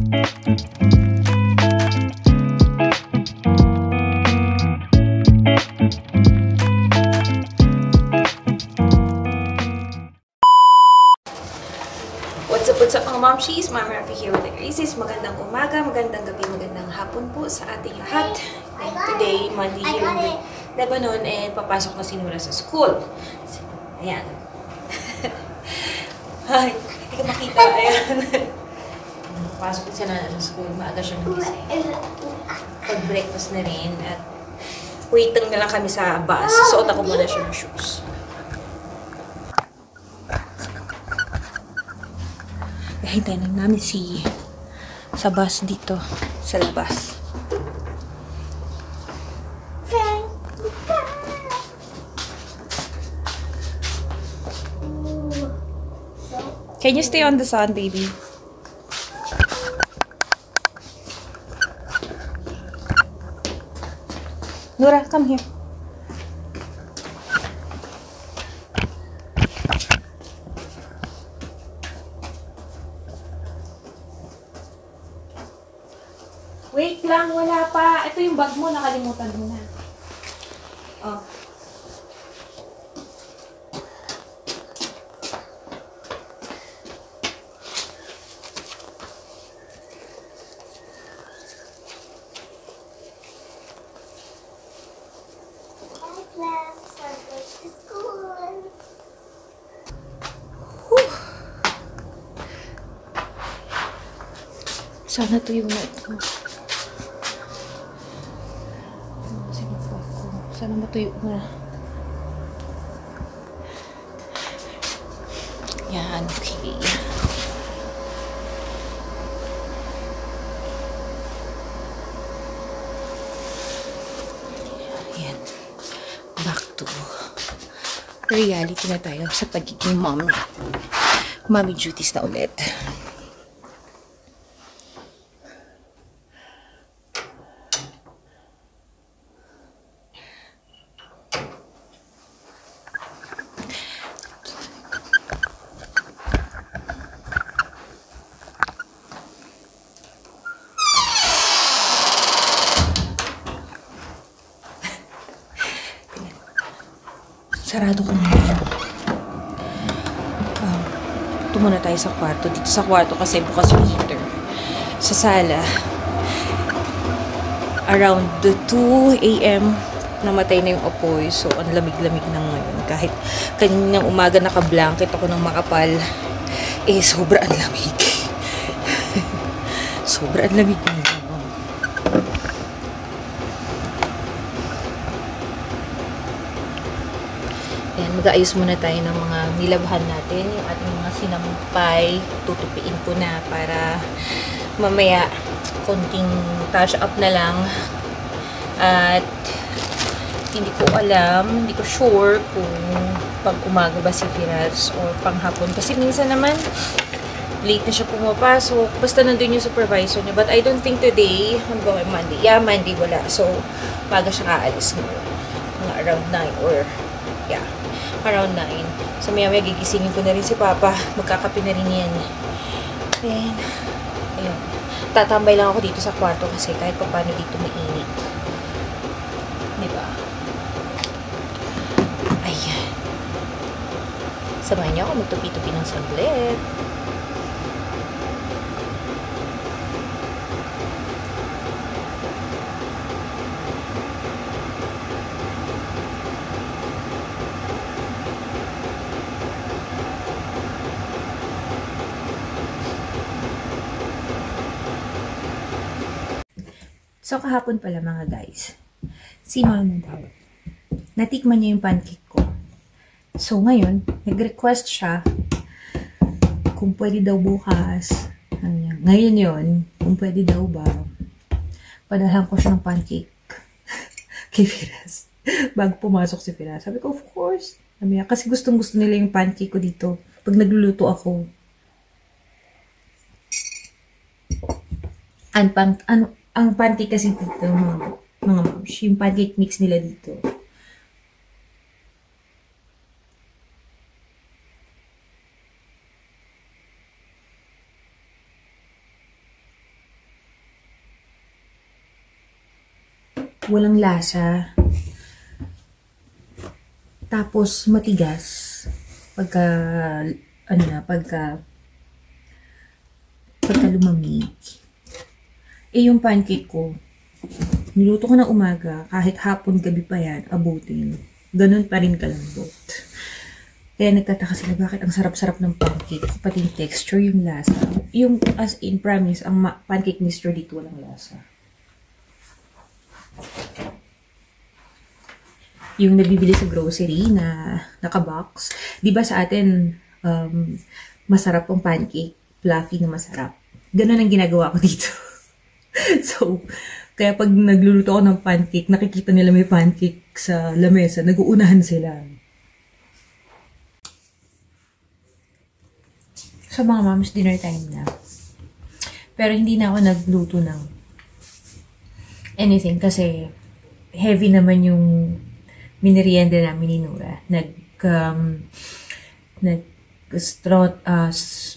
What's up mga momshies? Ma'am Rafi here with the Gracies. Magandang umaga, magandang gabi, magandang hapon po sa ating lahat. And today, Monday here in Lebanon, and papasok na si Nura sa school. Ayan. Ay, hindi ka makita. Ayan. Papasok na siya na sa school. Maaga siya nagising. Pag-breakfast na rin. At waiting na lang kami sa bus. Suot ako muna siya ng shoes. Hintayin lang namin sa bus dito, sa labas. Can you stay on the sun, baby? Nura, come here. Wait lang, wala pa. Ito yung bag mo, nakalimutan mo na. Oh. Sana to yung night ko. Sana matuyo na. Yan, okay. Yan. Back to reality na tayo sa pagiging mom. Mommy duties na ulit. Sarado ko muna. Ito muna tayo sa kwarto. Dito sa kwarto kasi bukas yung heater. Sa sala, around 2 AM, namatay na yung apoy. So, ang lamig-lamig na ngayon. Kahit kaninang umaga naka-blanket ako ng makapal, sobra ang lamig. Sobra ang lamig na. Ayan, mag-aayos muna tayo ng mga nilabhan natin. Yung ating mga sinampay, tutupiin ko na para mamaya konting touch up na lang. At hindi ko alam, hindi ko sure kung pag umaga ba si Firas or panghapon. Kasi minsan naman, late na siya pumapasok. Basta nandun yung supervisor niya. But I don't think today, hanggang Monday. Yeah, Monday wala. So, maga siya kaalis mo. Mga around 9 or, yeah, around 9. So, maya-maya gigisingin ko na rin si Papa. Magkakape na rin yan. And, ayun. Tatambay lang ako dito sa kwarto kasi kahit pa paano dito mainit. Diba? Ayan. Samahan niyo ako magtupi-tupi ng saglit. So, kahapon pala mga guys, si Mama daw, natikman niya yung pancake ko. So, ngayon, nag-request siya kung pwede daw bukas. Ngayon yon, kung pwede daw ba, padalhan ko siya ng pancake kay Firas. Bago pumasok si Firas. Sabi ko, of course. Kasi gustong-gusto nila yung pancake ko dito pag nagluluto ako. Ang pancake kasi dito, mga moms, yung pancake mix nila dito. walang lasa. Tapos matigas. Pagka lumamig. Yung pancake ko, niluto ko ng umaga, kahit hapon, gabi pa yan, abutin. Ganun pa rin kalambot. Kaya nagtataka sila bakit ang sarap-sarap ng pancake, pati yung texture, yung lasa. Yung, as in, promise, ang pancake mixture dito walang lasa. Yung nabibili sa grocery na naka-box, di ba sa atin, masarap ang pancake, fluffy na masarap. Ganun ang ginagawa ko dito. So, kaya pag nagluluto ako ng pancake, nakikita nila may pancake sa lamesa, nag-uunahan sila. So, mga moms, dinner time na. Pero hindi na ako nagluto ng anything kasi heavy naman yung minerienda namin ni Nura.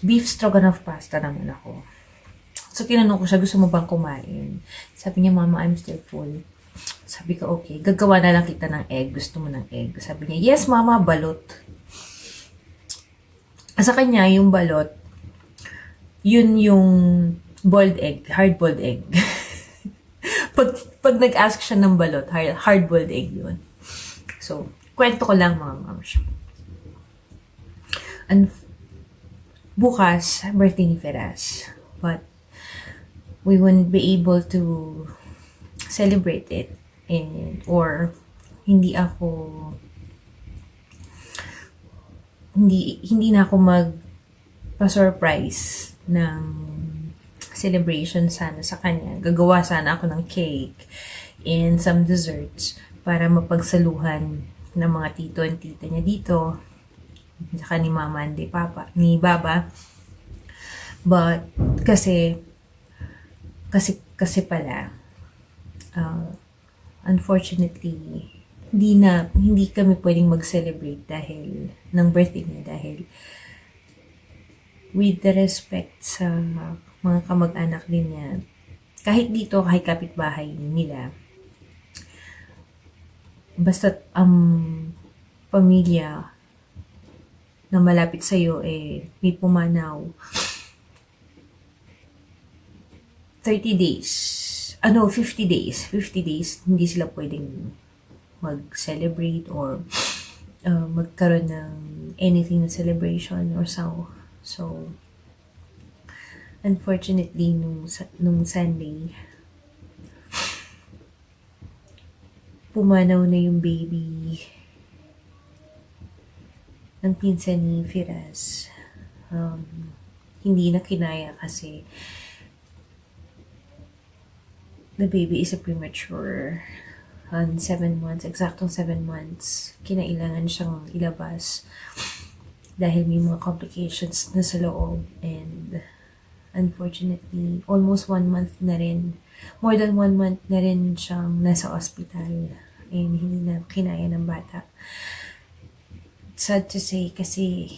Beef stroganoff pasta naman ako. So, tinanong ko siya, gusto mo bang kumain? Sabi niya, Mama, I'm still full. Sabi ko, okay, gagawa na lang kita ng egg. Gusto mo ng egg? Sabi niya, yes, Mama, balot. Sa kanya, yung balot, yun yung boiled egg, hard-boiled egg. pag nag-ask siya ng balot, hard-boiled egg yun. So, kwento ko lang mga moms. And bukas, birthday ni Firas. But, we won't be able to celebrate it. Or, hindi na ako magpa-surprise ng celebration sana sa kanya. Gagawa sana ako ng cake and some desserts para mapagsaluhan ng mga tito and tita niya dito. Saka ni Mama and ni Baba. But, kasi pala, unfortunately, hindi kami pwedeng mag-celebrate dahil ng birthday niya dahil with the respect sa mga kamag-anak din niya, kahit dito, kahit kapitbahay nila, basta pamilya na malapit sa'yo may pumanaw 50 days, hindi sila pwedeng mag-celebrate or magkaroon ng anything na celebration or so. So, unfortunately, nung Sunday, pumanaw na yung baby ng pinsan ni Firas. Hindi na kinaya kasi the baby is a premature. 7 months, eksaktong 7 months, kinailangan siyang ilabas dahil may mga complications na sa loob. And unfortunately, almost 1 month na rin, more than 1 month na rin siyang nasa hospital and hindi na kinaya ng bata. Sad to say kasi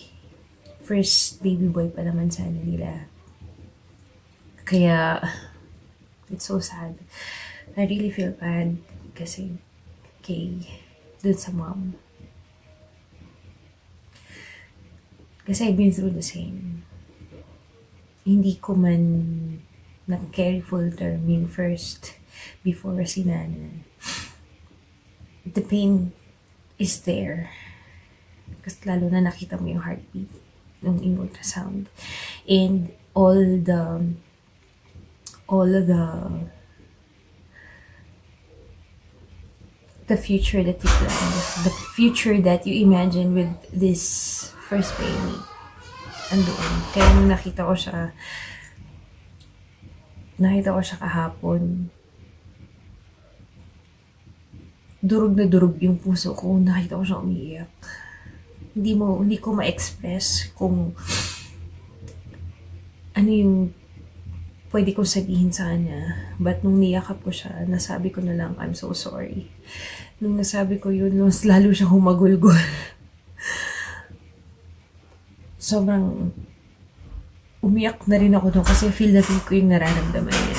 first baby boy pa naman sana nila. Kaya it's so sad. I really feel bad kasi dun sa mom. Kasi I've been through the same. Hindi ko man nag-carry full term yung first before si Nana. The pain is there. Kasi lalo na nakita mo yung heartbeat ng ultrasound. And all the future that you plan, the future that you imagine with this first baby. Andoon. Kaya nung nakita ko siya kahapon, durog na durog yung puso ko. Nakita ko siya umiiyak. Hindi ko ma-express kung ano yung pwede kong sabihin sa kanya. But nung niyakap ko siya, nasabi ko na lang, I'm so sorry. Nung nasabi ko yun, lalo siya humagulgol. Sobrang umiyak na rin ako doon kasi feel ko yung nararamdaman niya.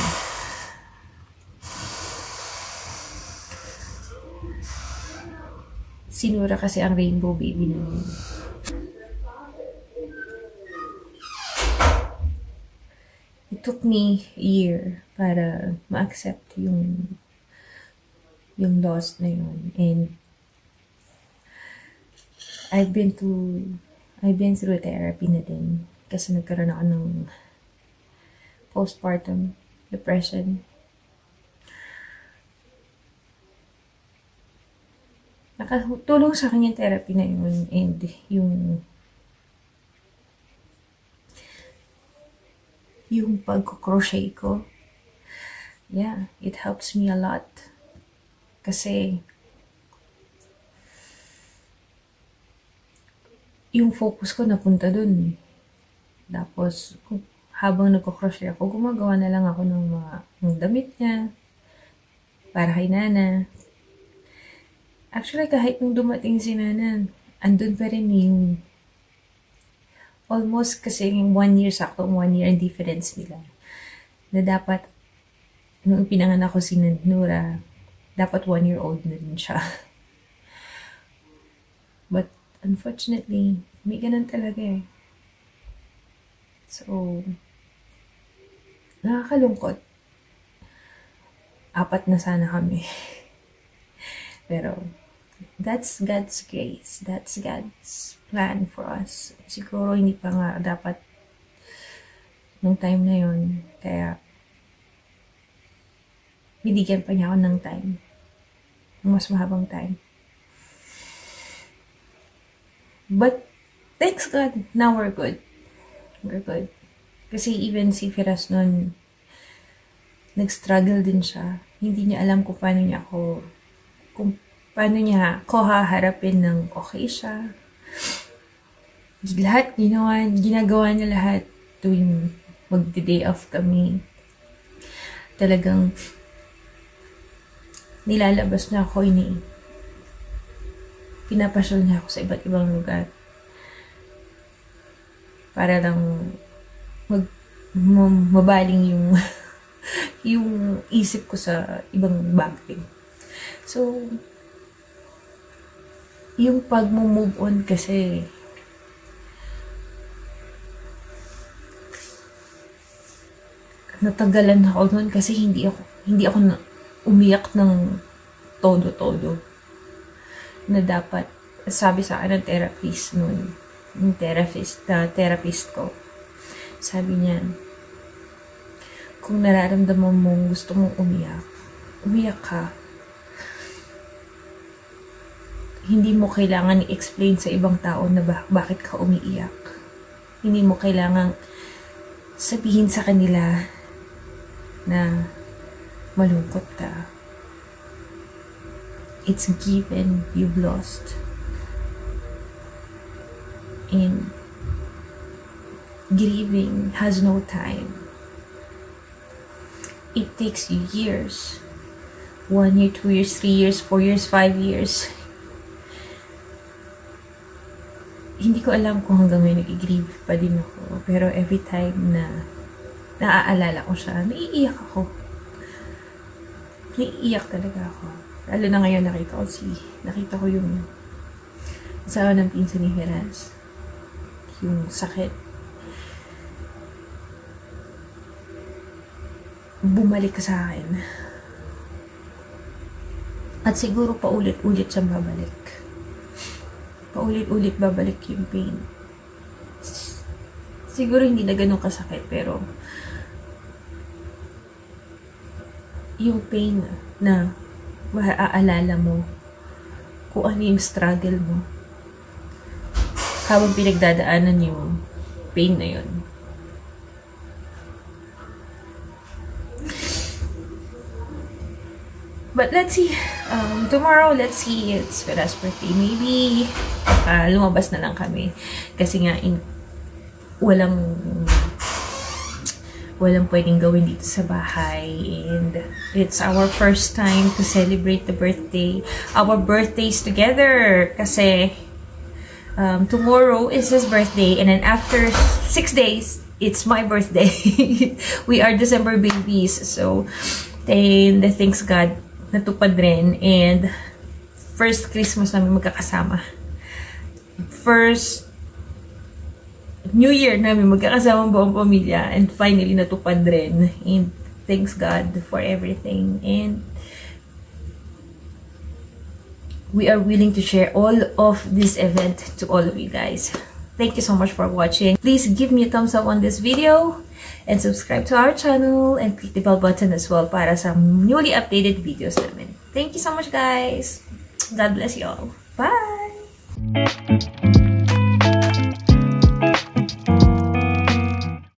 Sinura kasi ang rainbow baby namin. It took me a year para ma-accept yung loss na yun. And I've been through therapy na din kasi nagkaroon ako ng postpartum depression. Nakatulong sa akin yung therapy na yun and yung pag-crochet ko. Yeah, it helps me a lot. Kasi yung focus ko napunta dun. Tapos, habang nagko-crochet ako, gumagawa na lang ako ng damit niya para kay Nana. Actually, kahit nung dumating si Nana, andun pa rin yung almost kasi yung 1 year, saktong 1 year ang difference nila. Na dapat, nung pinanganak ko si Nura, dapat 1-year-old na rin siya. But, unfortunately, may ganun talaga eh. So, nakakalungkot. 4 na sana kami. Pero, that's God's grace. That's God's plan for us. Siguro hindi pa nga dapat nung time na yun. Kaya, binigyan pa niya ako ng time. Mas mahabang time. But, thanks God, now we're good. We're good. Kasi even si Firas nun, nag-struggle din siya. Hindi niya alam kung paano niya ako haharapin ng okay siya. Lahat, ginagawa niya lahat tuwing mag-day off kami. Talagang nilalabas niya ako, pinapasyal niya ako sa iba't ibang lugar. Para lang mabaling yung isip ko sa ibang bagay. So, yung pag-move on kasi, natagalan ako noon kasi hindi ako umiyak ng todo-todo. Na dapat, sabi sa akin ng therapist noon, yung therapist ko, sabi niya, kung nararamdaman mong gusto mong umiyak ka. Hindi mo kailangan i-explain sa ibang tao na bakit ka umiiyak. Hindi mo kailangan sabihin sa kanila na malungkot ka. It's given, you've lost. And grieving has no time. It takes you years. 1 year, 2 years, 3 years, 4 years, 5 years. Hindi ko alam kung hanggang ngayon nag-grieve pa din ako. Pero every time na naaalala ko siya, naiiyak ako. Naiiyak talaga ako. Lalo na ngayon nakita ko yung asawa ng pinsan ni Firas. Yung sakit. Bumalik ka sa akin. At siguro paulit-ulit siyang babalik. Paulit-ulit babalik yung pain. Siguro hindi na ganun kasakit, pero yung pain na maaalala mo kung ano yung struggle mo habang pinagdadaanan yung pain na yun. But let's see. Tomorrow, let's see. It's Firas' birthday. Maybe lumabas na lang kami. Kasi nga, walang pwedeng gawin dito sa bahay. And it's our first time to celebrate the birthday. Our birthdays together. Kasi tomorrow is his birthday. And then after 6 days, it's my birthday. We are December babies. So, and thanks God, natupad rin. And first Christmas namin magkakasama. First New Year namin magkakasama buong pamilya. And finally, natupad rin. And thanks God for everything. And we are willing to share all of this event to all of you guys. Thank you so much for watching. Please give me a thumbs up on this video and subscribe to our channel and click the bell button as well para sa newly updated videos namin. Thank you so much, guys. God bless you all. Bye!